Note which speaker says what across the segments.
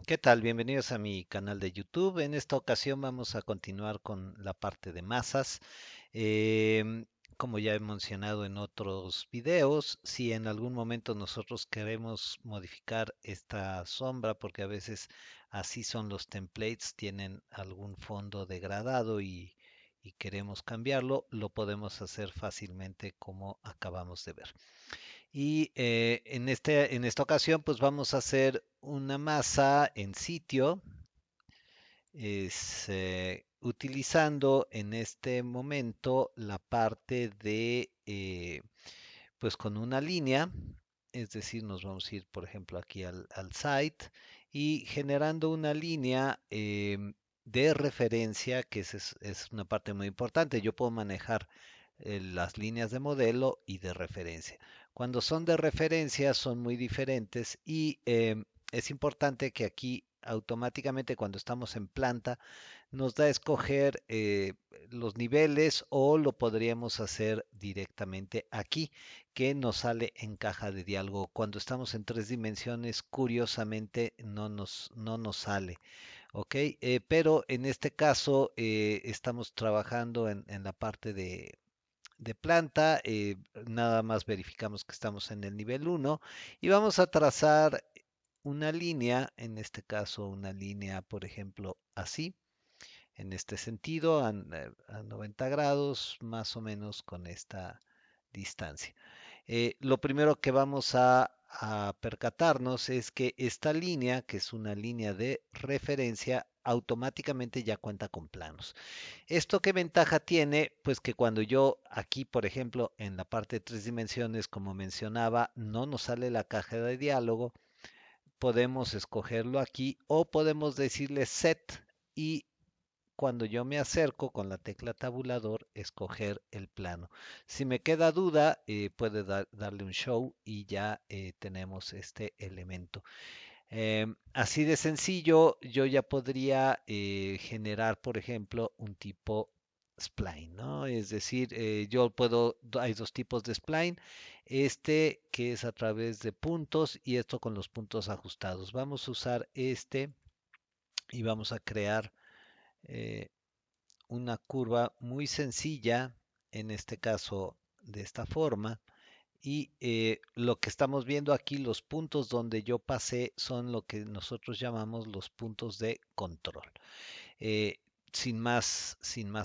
Speaker 1: ¿Qué tal? Bienvenidos a mi canal de YouTube. En esta ocasión vamos a continuar con la parte de masas. Em, Como ya he mencionado en otros videos, si en algún momento nosotros queremos modificar esta sombra, porque a veces así son los templates, tienen algún fondo degradado y queremos cambiarlo, lo podemos hacer fácilmente como acabamos de ver. Y en esta ocasión, pues vamos a hacer una masa en sitio, utilizando en este momento la parte de, pues con una línea, es decir, nos vamos a ir, por ejemplo, aquí al site y generando una línea de referencia, que es una parte muy importante. Yo puedo manejar las líneas de modelo y de referencia. Cuando son de referencia son muy diferentes y es importante que aquí automáticamente cuando estamos en planta nos da a escoger los niveles o lo podríamos hacer directamente aquí, que nos sale en caja de diálogo. Cuando estamos en tres dimensiones, curiosamente no nos sale. ¿Ok? Pero en este caso estamos trabajando en la parte de planta, nada más verificamos que estamos en el nivel uno y vamos a trazar una línea, en este caso una línea, por ejemplo, así, en este sentido, a 90 grados, más o menos con esta distancia. Lo primero que vamos a percatarnos es que esta línea, que es una línea de referencia, automáticamente ya cuenta con planos. ¿Esto qué ventaja tiene? Pues que cuando yo aquí, por ejemplo, en la parte de tres dimensiones, como mencionaba, no nos sale la caja de diálogo, podemos escogerlo aquí o podemos decirle set y cuando yo me acerco con la tecla tabulador, escoger el plano. Si me queda duda, puede darle un show y ya tenemos este elemento. Así de sencillo, yo ya podría generar, por ejemplo, un tipo spline, ¿no? Es decir, hay dos tipos de spline, este que es a través de puntos y esto con los puntos ajustados. Vamos a usar este y vamos a crear eh, una curva muy sencilla, en este caso de esta forma. Y lo que estamos viendo aquí, los puntos donde yo pasé, son lo que nosotros llamamos los puntos de control. Eh, sin más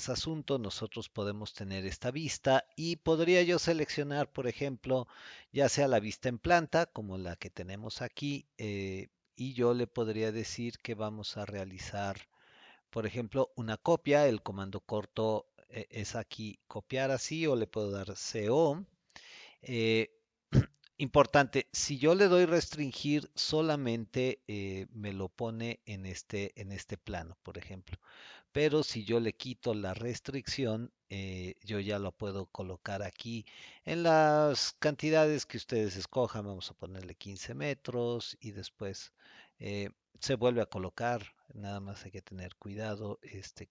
Speaker 1: asunto, nosotros podemos tener esta vista y podría yo seleccionar, por ejemplo, ya sea la vista en planta, como la que tenemos aquí, y yo le podría decir que vamos a realizar, por ejemplo, una copia. El comando corto es aquí copiar así, o le puedo dar CO. Eh, Importante, si yo le doy restringir, solamente me lo pone en este plano, por ejemplo. Pero si yo le quito la restricción, yo ya lo puedo colocar aquí en las cantidades que ustedes escojan. Vamos a ponerle 15 metros y después eh, se vuelve a colocar. Nada más hay que tener cuidado,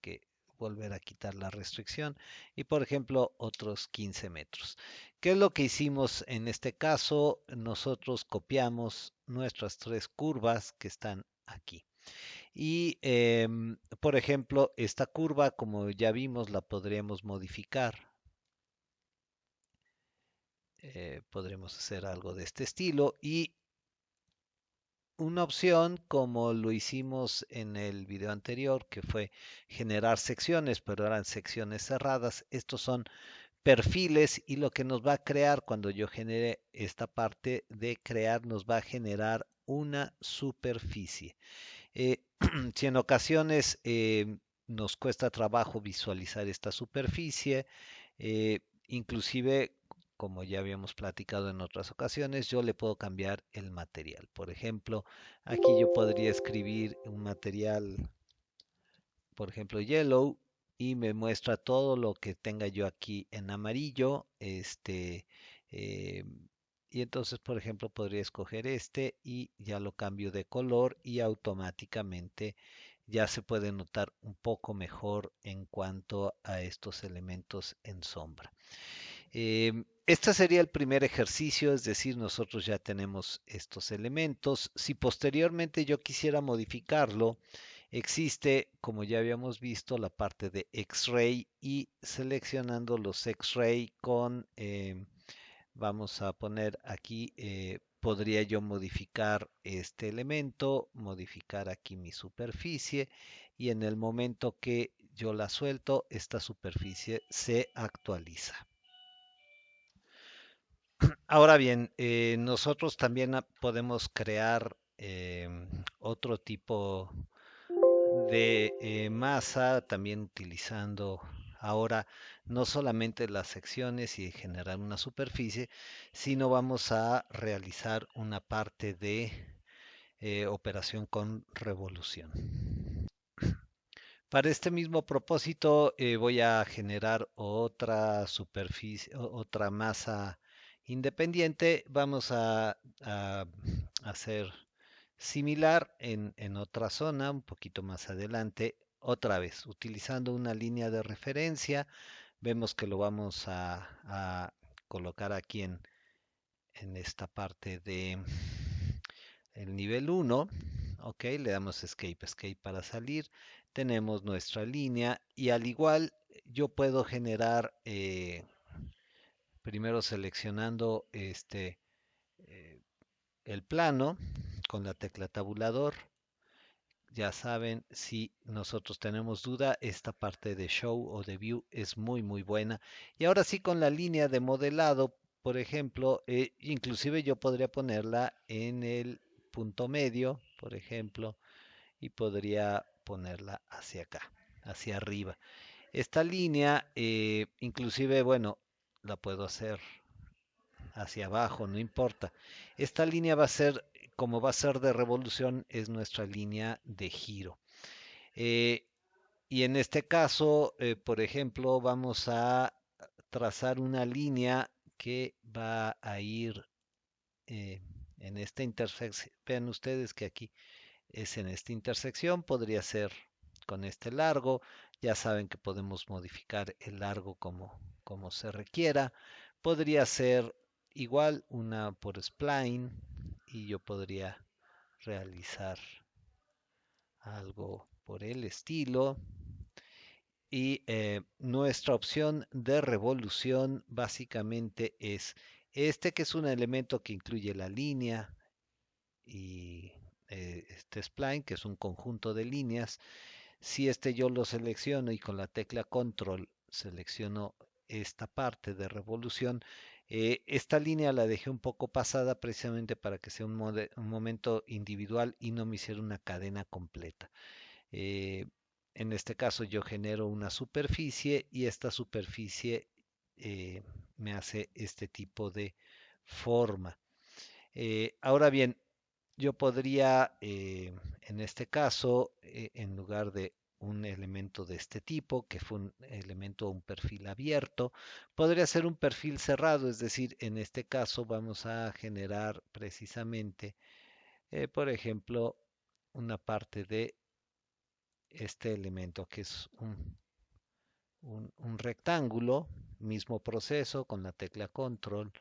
Speaker 1: que volver a quitar la restricción y por ejemplo otros 15 metros. ¿Qué es lo que hicimos en este caso? Nosotros copiamos nuestras tres curvas que están aquí. Y, por ejemplo, esta curva, como ya vimos, la podríamos modificar. Podremos hacer algo de este estilo. Y una opción, como lo hicimos en el video anterior, que fue generar secciones, pero eran secciones cerradas. Estos son perfiles y lo que nos va a crear cuando yo genere esta parte de crear, nos va a generar una superficie. Eh, si en ocasiones nos cuesta trabajo visualizar esta superficie, inclusive, como ya habíamos platicado en otras ocasiones, yo le puedo cambiar el material. Por ejemplo, aquí yo podría escribir un material, por ejemplo, yellow, y me muestra todo lo que tenga yo aquí en amarillo. Eh, y entonces, por ejemplo, podría escoger este y ya lo cambio de color y automáticamente ya se puede notar un poco mejor en cuanto a estos elementos en sombra. Este sería el primer ejercicio, es decir, nosotros ya tenemos estos elementos. Si posteriormente yo quisiera modificarlo, existe, como ya habíamos visto, la parte de X-Ray y seleccionando los X-Ray con, vamos a poner aquí, podría yo modificar este elemento, modificar aquí mi superficie y en el momento que yo la suelto, esta superficie se actualiza. Ahora bien, nosotros también podemos crear otro tipo de masa, también utilizando ahora no solamente las secciones y generar una superficie, sino vamos a realizar una parte de operación con revolución. Para este mismo propósito voy a generar otra superficie, otra masa independiente. Vamos a hacer similar en otra zona, un poquito más adelante. Otra vez, utilizando una línea de referencia, vemos que lo vamos a colocar aquí en esta parte de el nivel 1. Ok, le damos escape, escape para salir. Tenemos nuestra línea y al igual yo puedo generar, primero seleccionando eh, el plano con la tecla tabulador. Ya saben, si nosotros tenemos duda, esta parte de Show o de View es muy buena. Y ahora sí, con la línea de modelado, por ejemplo, inclusive yo podría ponerla en el punto medio, por ejemplo, y podría ponerla hacia acá, hacia arriba. Esta línea, inclusive, bueno, la puedo hacer hacia abajo, no importa. Esta línea va a ser, como va a ser de revolución, es nuestra línea de giro. Eh, y en este caso, por ejemplo, vamos a trazar una línea que va a ir eh, en esta intersección. Vean ustedes que aquí es en esta intersección, podría ser con este largo. Ya saben que podemos modificar el largo como se requiera. Podría ser igual una por spline y yo podría realizar algo por el estilo. Y nuestra opción de revolución básicamente es este, que es un elemento que incluye la línea y este spline, que es un conjunto de líneas. Si este yo lo selecciono y con la tecla control selecciono esta parte de revolución, esta línea la dejé un poco pasada precisamente para que sea un momento individual y no me hiciera una cadena completa. Eh, en este caso yo genero una superficie y esta superficie eh, me hace este tipo de forma. Ahora bien, yo podría, en este caso, en lugar de un elemento de este tipo, que fue un elemento o un perfil abierto, podría ser un perfil cerrado, es decir, en este caso vamos a generar precisamente, por ejemplo, una parte de este elemento que es un rectángulo, mismo proceso con la tecla control,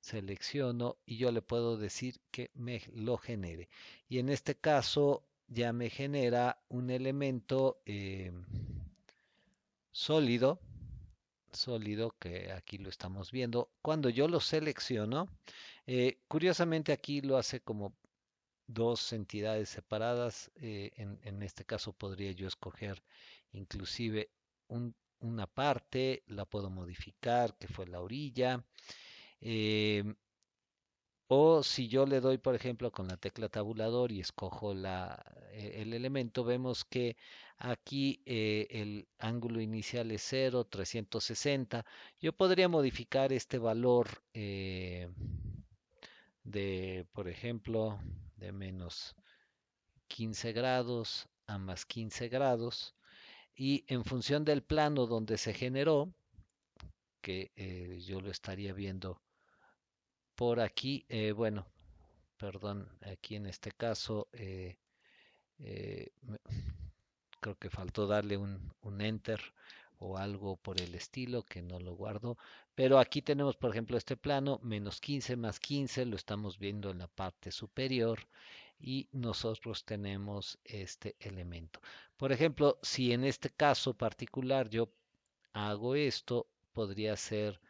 Speaker 1: selecciono y yo le puedo decir que me lo genere. Y en este caso ya me genera un elemento sólido, sólido que aquí lo estamos viendo. Cuando yo lo selecciono, curiosamente aquí lo hace como dos entidades separadas. En este caso podría yo escoger inclusive una parte, la puedo modificar, que fue la orilla. eh, o si yo le doy, por ejemplo, con la tecla tabulador y escojo el elemento, vemos que aquí el ángulo inicial es 0, 360. Yo podría modificar este valor de, por ejemplo, de menos 15 grados a más 15 grados y en función del plano donde se generó, que yo lo estaría viendo por aquí, bueno, perdón, aquí en este caso eh, creo que faltó darle un enter o algo por el estilo que no lo guardo. Pero aquí tenemos, por ejemplo, este plano, menos 15 más 15, lo estamos viendo en la parte superior y nosotros tenemos este elemento. Por ejemplo, si en este caso particular yo hago esto, podría ser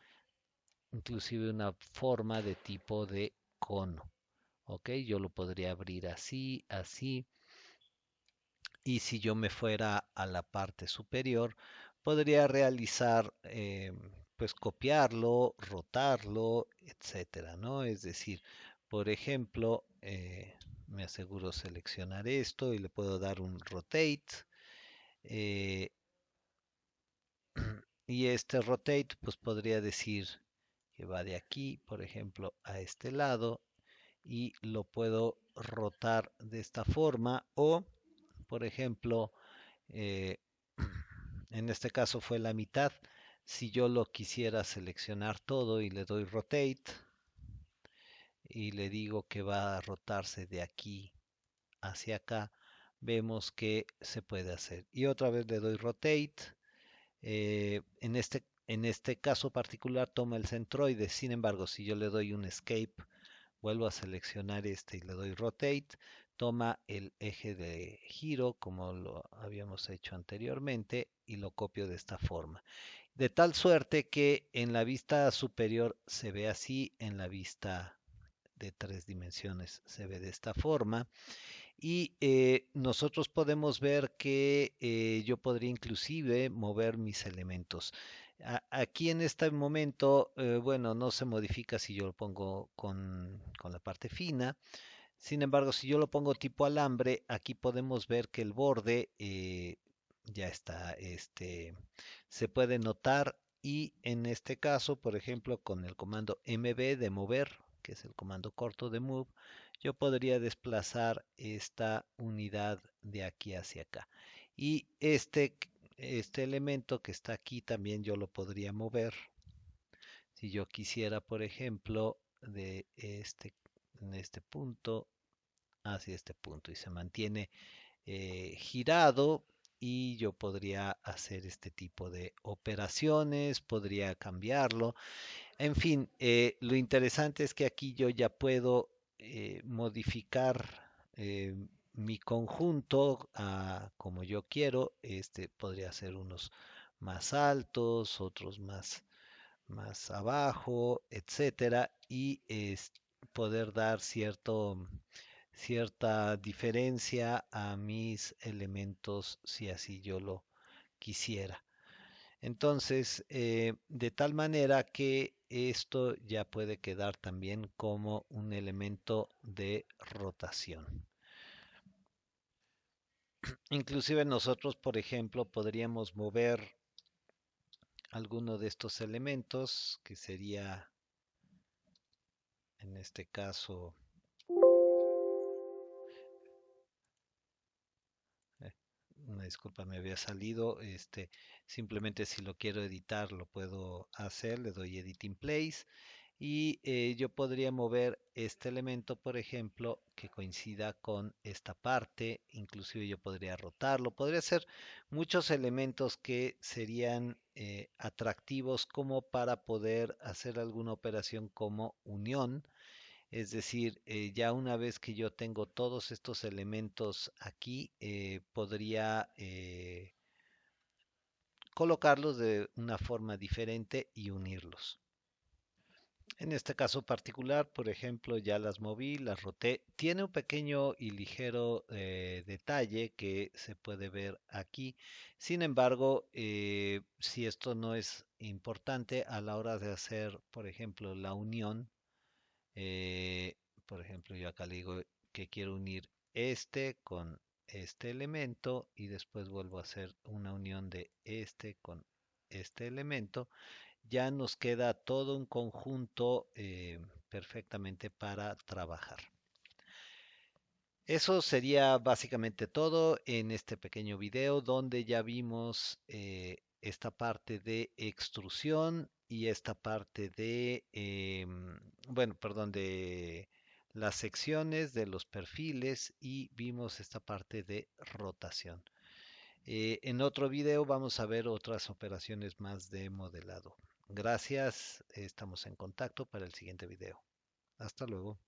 Speaker 1: inclusive una forma de tipo de cono. ¿Ok? Yo lo podría abrir así, así. Y si yo me fuera a la parte superior, podría realizar, pues copiarlo, rotarlo, etcétera, ¿no? Es decir, por ejemplo, me aseguro seleccionar esto y le puedo dar un rotate. eh, y este rotate, pues podría decir que va de aquí, por ejemplo, a este lado y lo puedo rotar de esta forma o, por ejemplo, eh, en este caso fue la mitad. Si yo lo quisiera seleccionar todo y le doy rotate y le digo que va a rotarse de aquí hacia acá, vemos que se puede hacer. Y otra vez le doy rotate. En este caso particular toma el centroide. Sin embargo, si yo le doy un escape, vuelvo a seleccionar este y le doy rotate, toma el eje de giro como lo habíamos hecho anteriormente y lo copio de esta forma. De tal suerte que en la vista superior se ve así, en la vista de 3 dimensiones se ve de esta forma y nosotros podemos ver que yo podría inclusive mover mis elementos. Aquí en este momento, bueno, no se modifica si yo lo pongo con la parte fina. Sin embargo, si yo lo pongo tipo alambre, aquí podemos ver que el borde ya está, se puede notar y en este caso, por ejemplo, con el comando MB de mover, que es el comando corto de move, yo podría desplazar esta unidad de aquí hacia acá. Y este elemento que está aquí también yo lo podría mover. Si yo quisiera, por ejemplo, en este punto hacia este punto y se mantiene girado y yo podría hacer este tipo de operaciones, podría cambiarlo. En fin, lo interesante es que aquí yo ya puedo modificar eh, mi conjunto como yo quiero. Este podría ser unos más altos, otros más abajo, etcétera, y poder dar cierta diferencia a mis elementos si así yo lo quisiera. Entonces, de tal manera que esto ya puede quedar también como un elemento de rotación. Inclusive nosotros, por ejemplo, podríamos mover alguno de estos elementos, que sería en este caso, eh, una disculpa, me había salido, simplemente si lo quiero editar lo puedo hacer, le doy Edit in Place y yo podría mover este elemento, por ejemplo, que coincida con esta parte, inclusive yo podría rotarlo, podría hacer muchos elementos que serían atractivos como para poder hacer alguna operación como unión. Es decir, ya una vez que yo tengo todos estos elementos aquí, podría colocarlos de una forma diferente y unirlos. En este caso particular, por ejemplo, ya las moví, las roté. Tiene un pequeño y ligero detalle que se puede ver aquí. Sin embargo, si esto no es importante a la hora de hacer, por ejemplo, la unión, eh, por ejemplo, yo acá le digo que quiero unir este con este elemento y después vuelvo a hacer una unión de este con este elemento, ya nos queda todo un conjunto perfectamente para trabajar. Eso sería básicamente todo en este pequeño video donde ya vimos esta parte de extrusión y esta parte de, bueno, perdón, de las secciones de los perfiles y vimos esta parte de rotación. En otro video vamos a ver otras operaciones más de modelado. Gracias, estamos en contacto para el siguiente video. Hasta luego.